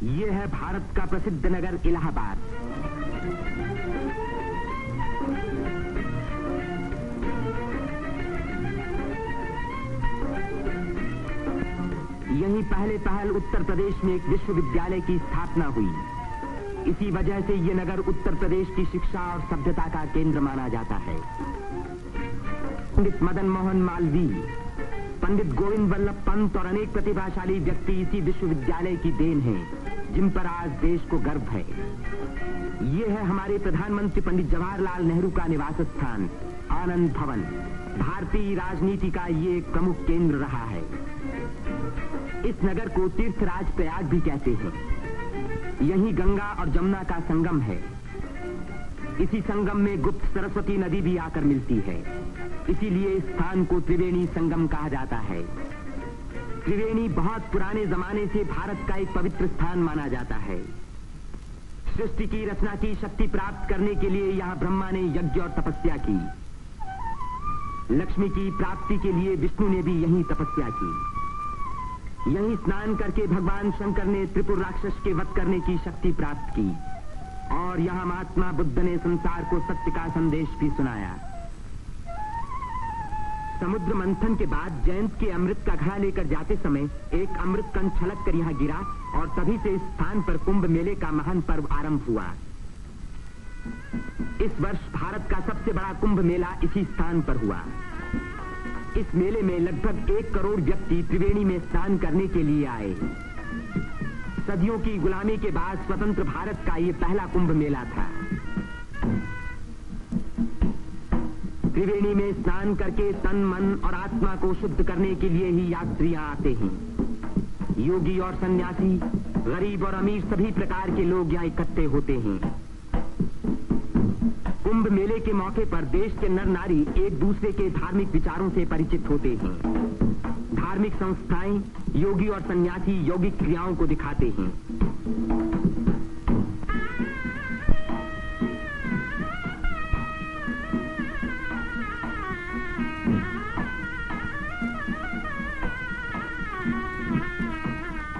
ये है भारत का प्रसिद्ध नगर इलाहाबाद। यहीं पहल उत्तर प्रदेश में एक विश्वविद्यालय की स्थापना हुई। इसी वजह से ये नगर उत्तर प्रदेश की शिक्षा और सभ्यता का केंद्र माना जाता है। पंडित मदन मोहन मालवीय, पंडित गोविंद वल्लभ पंत और अनेक प्रतिभाशाली व्यक्ति इसी विश्वविद्यालय की देन हैं, जिन पर आज देश को गर्व है। ये है हमारे प्रधानमंत्री पंडित जवाहरलाल नेहरू का निवास स्थान, आनंद भवन। भारतीय राजनीति का ये एक प्रमुख केंद्र रहा है। इस नगर को तीर्थराज प्रयाग भी कहते हैं। यहीं गंगा और जमुना का संगम है। इसी संगम में गुप्त सरस्वती नदी भी आकर मिलती है। इसीलिए इस स्थान को त्रिवेणी संगम कहा जाता है। त्रिवेणी बहुत पुराने जमाने से भारत का एक पवित्र स्थान माना जाता है। सृष्टि की रचना की शक्ति प्राप्त करने के लिए यहाँ ब्रह्मा ने यज्ञ और तपस्या की। लक्ष्मी की प्राप्ति के लिए विष्णु ने भी यहीं तपस्या की। यहीं स्नान करके भगवान शंकर ने त्रिपुर राक्षस के वध करने की शक्ति प्राप्त की और यहाँ महात्मा बुद्ध ने संसार को सत्य का संदेश भी सुनाया। समुद्र मंथन के बाद जयंत के अमृत का घड़ा लेकर जाते समय एक अमृत कण छलक कर यहाँ गिरा और तभी से इस स्थान पर कुंभ मेले का महान पर्व आरंभ हुआ। इस वर्ष भारत का सबसे बड़ा कुंभ मेला इसी स्थान पर हुआ। इस मेले में लगभग 1 करोड़ व्यक्ति त्रिवेणी में स्नान करने के लिए आए। सदियों की गुलामी के बाद स्वतंत्र भारत का ये पहला कुंभ मेला था। त्रिवेणी में स्नान करके तन, मन और आत्मा को शुद्ध करने के लिए ही यात्रियां आते हैं। योगी और सन्यासी, गरीब और अमीर सभी प्रकार के लोग यहाँ इकट्ठे होते हैं। कुंभ मेले के मौके पर देश के नर नारी एक दूसरे के धार्मिक विचारों से परिचित होते हैं। धार्मिक संस्थाएं योगी और सन्यासी यौगिक क्रियाओं को दिखाते हैं।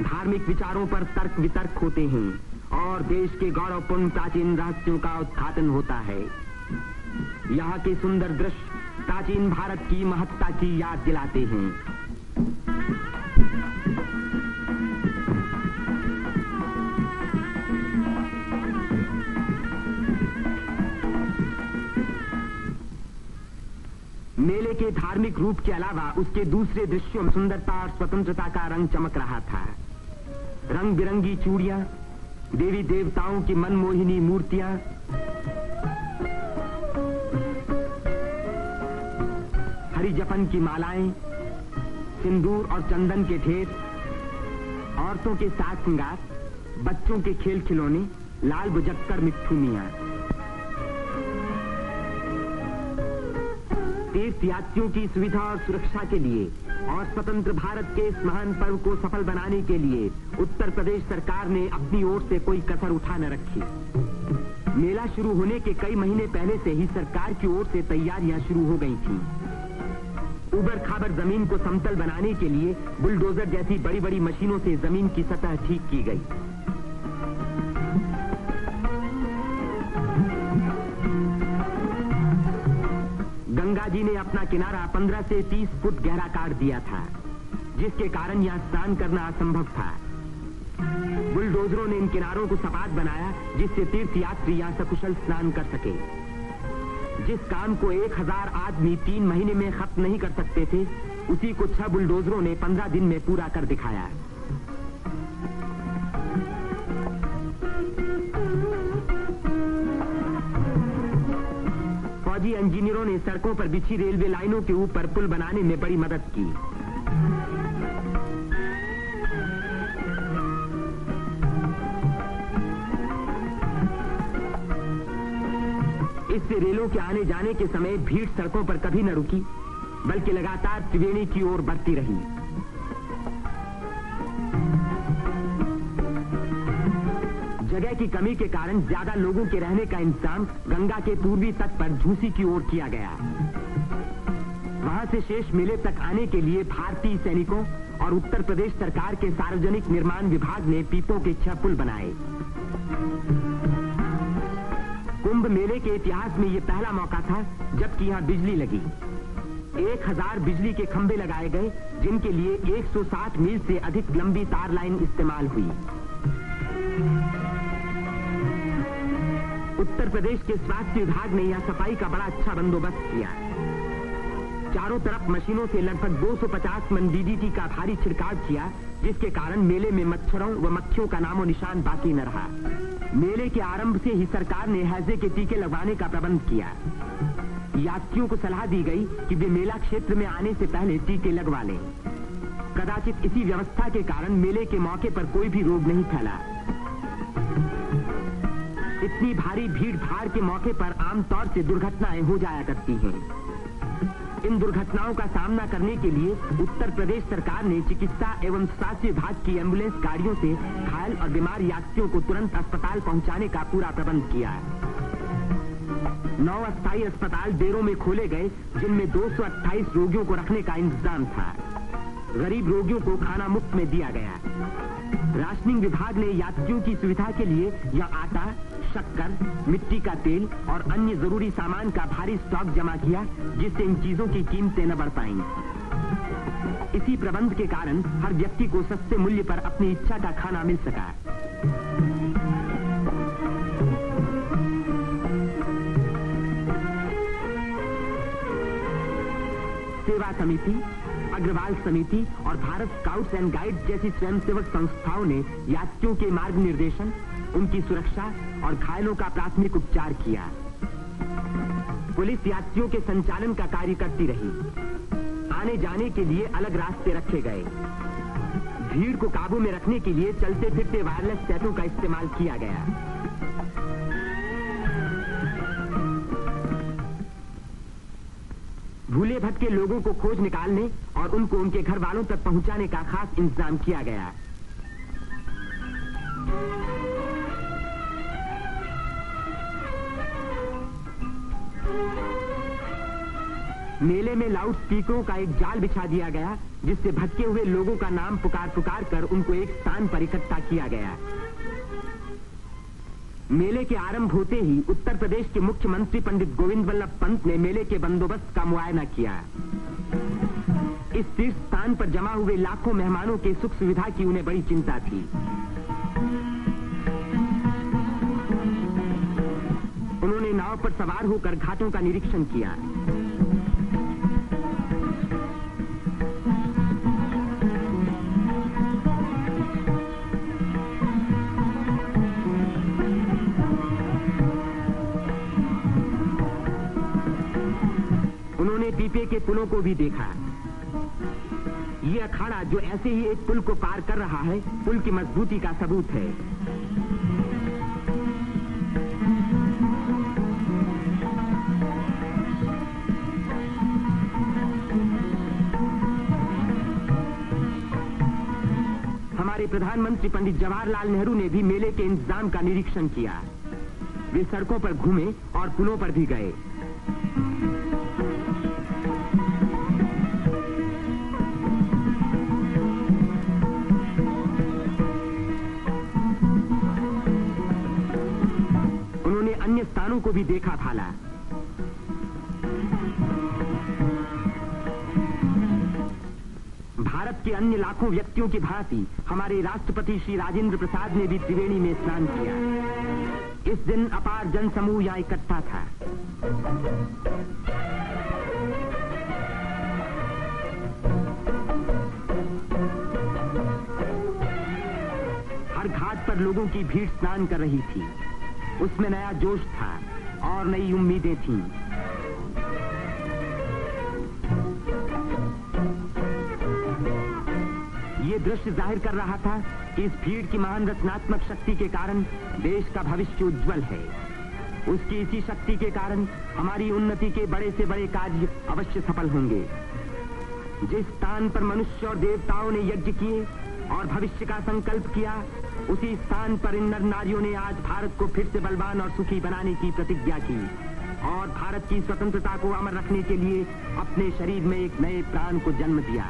धार्मिक विचारों पर तर्क वितर्क होते हैं और देश के गौरवपूर्ण प्राचीन रहस्यों का उद्घाटन होता है। यहाँ के सुंदर दृश्य प्राचीन भारत की महत्ता की याद दिलाते हैं। मेले के धार्मिक रूप के अलावा उसके दूसरे दृश्यों में सुंदरता और स्वतंत्रता का रंग चमक रहा था। रंग बिरंगी चूड़ियां, देवी देवताओं की मनमोहिनी मूर्तियां, हरी जपन की मालाएं, सिंदूर और चंदन के ढेर, औरतों के साज श्रृंगार, बच्चों के खेल खिलौने, लाल बुझक्कड़ मिट्ठू मियां। तीर्थ यात्रियों की सुविधा और सुरक्षा के लिए और स्वतंत्र भारत के इस महान पर्व को सफल बनाने के लिए उत्तर प्रदेश सरकार ने अपनी ओर से कोई कसर उठा न रखी। मेला शुरू होने के कई महीने पहले से ही सरकार की ओर से तैयारियां शुरू हो गई थीं। उबड़ खाबड़ जमीन को समतल बनाने के लिए बुलडोजर जैसी बड़ी बड़ी मशीनों से जमीन की सतह ठीक की गई। गंगा जी ने अपना किनारा 15 से 30 फुट गहरा काट दिया था, जिसके कारण यहाँ स्नान करना असंभव था। बुलडोजरों ने इन किनारों को सपाट बनाया, जिससे तीर्थयात्री यहाँ सकुशल स्नान कर सके। जिस काम को 1000 आदमी 3 महीने में खत्म नहीं कर सकते थे, उसी को 6 बुलडोजरों ने 15 दिन में पूरा कर दिखाया। फौजी इंजीनियरों ने सड़कों पर बिछी रेलवे लाइनों के ऊपर पुल बनाने में बड़ी मदद की। इससे रेलों के आने जाने के समय भीड़ सड़कों पर कभी न रुकी, बल्कि लगातार त्रिवेणी की ओर बढ़ती रही। जगह की कमी के कारण ज्यादा लोगों के रहने का इंतजाम गंगा के पूर्वी तट पर झूसी की ओर किया गया। वहां से शेष मेले तक आने के लिए भारतीय सैनिकों और उत्तर प्रदेश सरकार के सार्वजनिक निर्माण विभाग ने पीपों के 6 पुल बनाए। कुंभ मेले के इतिहास में यह पहला मौका था जबकि यहां बिजली लगी। 1000 बिजली के खंभे लगाए गए, जिनके लिए 160 मील से अधिक लंबी तार लाइन इस्तेमाल हुई। उत्तर प्रदेश के स्वास्थ्य विभाग ने यहां सफाई का बड़ा अच्छा बंदोबस्त किया। चारों तरफ मशीनों से लगभग 250 मन डीडीटी का भारी छिड़काव किया, जिसके कारण मेले में मच्छरों व मक्खियों का नामो निशान बाकी न रहा। मेले के आरंभ से ही सरकार ने हैजे के टीके लगवाने का प्रबंध किया। यात्रियों को सलाह दी गई कि वे मेला क्षेत्र में आने से पहले टीके लगवा लें। कदाचित इसी व्यवस्था के कारण मेले के मौके पर कोई भी रोग नहीं फैला। इतनी भारी भीड़ भाड़ के मौके पर आमतौर से दुर्घटनाएं हो जाया करती हैं। इन दुर्घटनाओं का सामना करने के लिए उत्तर प्रदेश सरकार ने चिकित्सा एवं स्वास्थ्य विभाग की एम्बुलेंस गाड़ियों से घायल और बीमार यात्रियों को तुरंत अस्पताल पहुंचाने का पूरा प्रबंध किया। 9 अस्थायी अस्पताल देरों में खोले गए, जिनमें 228 रोगियों को रखने का इंतजाम था। गरीब रोगियों को खाना मुफ्त में दिया गया। राशनिंग विभाग ने यात्रियों की सुविधा के लिए यहां आटा, शक्कर, मिट्टी का तेल और अन्य जरूरी सामान का भारी स्टॉक जमा किया, जिससे इन चीजों की कीमतें न बढ़ पाईं। इसी प्रबंध के कारण हर व्यक्ति को सस्ते मूल्य पर अपनी इच्छा का खाना मिल सका। सेवा समिति, अग्रवाल समिति और भारत स्काउट्स एंड गाइड्स जैसी स्वयंसेवक संस्थाओं ने यात्रियों के मार्ग निर्देशन, उनकी सुरक्षा और घायलों का प्राथमिक उपचार किया। पुलिस यात्रियों के संचालन का कार्य करती रही। आने जाने के लिए अलग रास्ते रखे गए। भीड़ को काबू में रखने के लिए चलते फिरते वायरलेस सेटों का इस्तेमाल किया गया। भूले भटके लोगों को खोज निकालने और उनको उनके घर वालों तक पहुंचाने का खास इंतजाम किया गया। मेले में लाउड स्पीकरों का एक जाल बिछा दिया गया, जिससे भटके हुए लोगों का नाम पुकार पुकार कर उनको एक स्थान पर इकट्ठा किया गया। मेले के आरंभ होते ही उत्तर प्रदेश के मुख्यमंत्री पंडित गोविंद वल्लभ पंत ने मेले के बंदोबस्त का मुआयना किया। इस तीर्थ स्थान पर जमा हुए लाखों मेहमानों के सुख सुविधा की उन्हें बड़ी चिंता थी। उन्होंने नाव पर सवार होकर घाटों का निरीक्षण किया। उन्होंने पीपे के पुलों को भी देखा। ये अखाड़ा जो ऐसे ही एक पुल को पार कर रहा है, पुल की मजबूती का सबूत है। हमारे प्रधानमंत्री पंडित जवाहरलाल नेहरू ने भी मेले के इंतजाम का निरीक्षण किया। वे सड़कों पर घूमे और पुलों पर भी गए। उन्होंने अन्य स्थानों को भी देखा भाला। भारत के अन्य लाखों व्यक्तियों की भांति हमारे राष्ट्रपति श्री राजेंद्र प्रसाद ने भी त्रिवेणी में स्नान किया। इस दिन अपार जन समूह यहाँ इकट्ठा था। हर घाट पर लोगों की भीड़ स्नान कर रही थी। उसमें नया जोश था और नई उम्मीदें थीं। ये दृश्य जाहिर कर रहा था कि इस भीड़ की महान रचनात्मक शक्ति के कारण देश का भविष्य उज्जवल है। उसकी इसी शक्ति के कारण हमारी उन्नति के बड़े से बड़े कार्य अवश्य सफल होंगे। जिस स्थान पर मनुष्य और देवताओं ने यज्ञ किए और भविष्य का संकल्प किया, उसी स्थान पर इन नर नारियों ने आज भारत को फिर से बलवान और सुखी बनाने की प्रतिज्ञा की और भारत की स्वतंत्रता को अमर रखने के लिए अपने शरीर में एक नए प्राण को जन्म दिया।